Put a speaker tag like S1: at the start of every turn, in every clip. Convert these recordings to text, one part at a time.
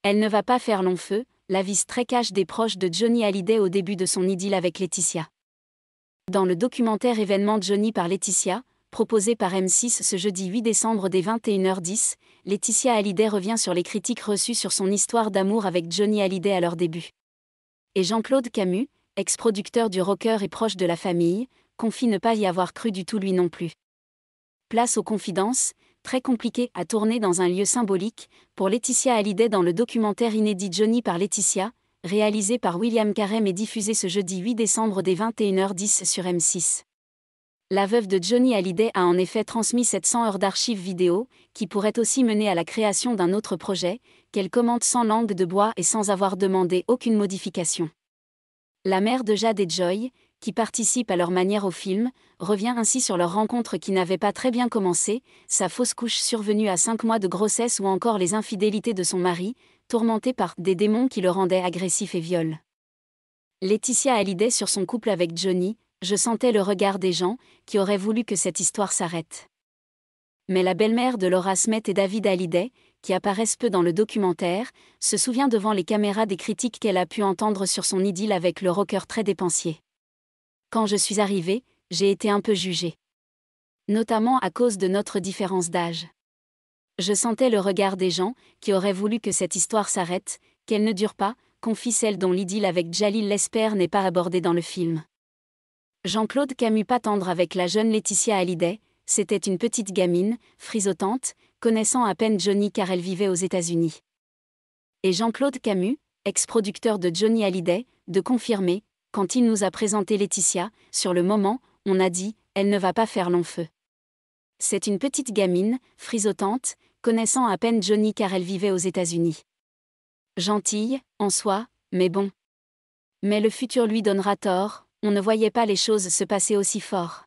S1: Elle ne va pas faire long feu, l'avis très cash des proches de Johnny Hallyday au début de son idylle avec Laetitia. Dans le documentaire Événement Johnny par Laetitia, proposé par M6 ce jeudi 8 décembre dès 21h10, Laetitia Hallyday revient sur les critiques reçues sur son histoire d'amour avec Johnny Hallyday à leur début. Et Jean-Claude Camus, ex-producteur du rocker et proche de la famille, confie ne pas y avoir cru du tout lui non plus. Place aux confidences, très compliqué à tourner dans un lieu symbolique, pour Laetitia Hallyday dans le documentaire inédit Johnny par Laetitia, réalisé par William Carême et diffusé ce jeudi 8 décembre dès 21h10 sur M6. La veuve de Johnny Hallyday a en effet transmis 700 heures d'archives vidéo, qui pourraient aussi mener à la création d'un autre projet, qu'elle commente sans langue de bois et sans avoir demandé aucune modification. La mère de Jade et Joy, qui participent à leur manière au film, revient ainsi sur leur rencontre qui n'avait pas très bien commencé, sa fausse couche survenue à 5 mois de grossesse ou encore les infidélités de son mari, tourmenté par des démons qui le rendaient agressif et viol. Laetitia Hallyday sur son couple avec Johnny, je sentais le regard des gens, qui auraient voulu que cette histoire s'arrête. Mais la belle-mère de Laura Smet et David Hallyday, qui apparaissent peu dans le documentaire, se souvient devant les caméras des critiques qu'elle a pu entendre sur son idylle avec le rocker très dépensier. Quand je suis arrivée, j'ai été un peu jugée. Notamment à cause de notre différence d'âge. Je sentais le regard des gens, qui auraient voulu que cette histoire s'arrête, qu'elle ne dure pas, confie celle dont l'idylle avec Jalil Lesper n'est pas abordée dans le film. Jean-Claude Camus pas tendre avec la jeune Laetitia Hallyday, c'était une petite gamine, frisotante, connaissant à peine Johnny car elle vivait aux États-Unis. Et Jean-Claude Camus, ex-producteur de Johnny Hallyday, de confirmer, quand il nous a présenté Laetitia, sur le moment, on a dit, elle ne va pas faire long feu. C'est une petite gamine, frisotante, connaissant à peine Johnny car elle vivait aux États-Unis. Gentille, en soi, mais bon. Mais le futur lui donnera tort, on ne voyait pas les choses se passer aussi fort.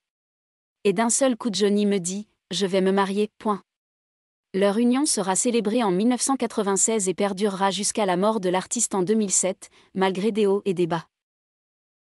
S1: Et d'un seul coup Johnny me dit, je vais me marier, point. Leur union sera célébrée en 1996 et perdurera jusqu'à la mort de l'artiste en 2007, malgré des hauts et des bas.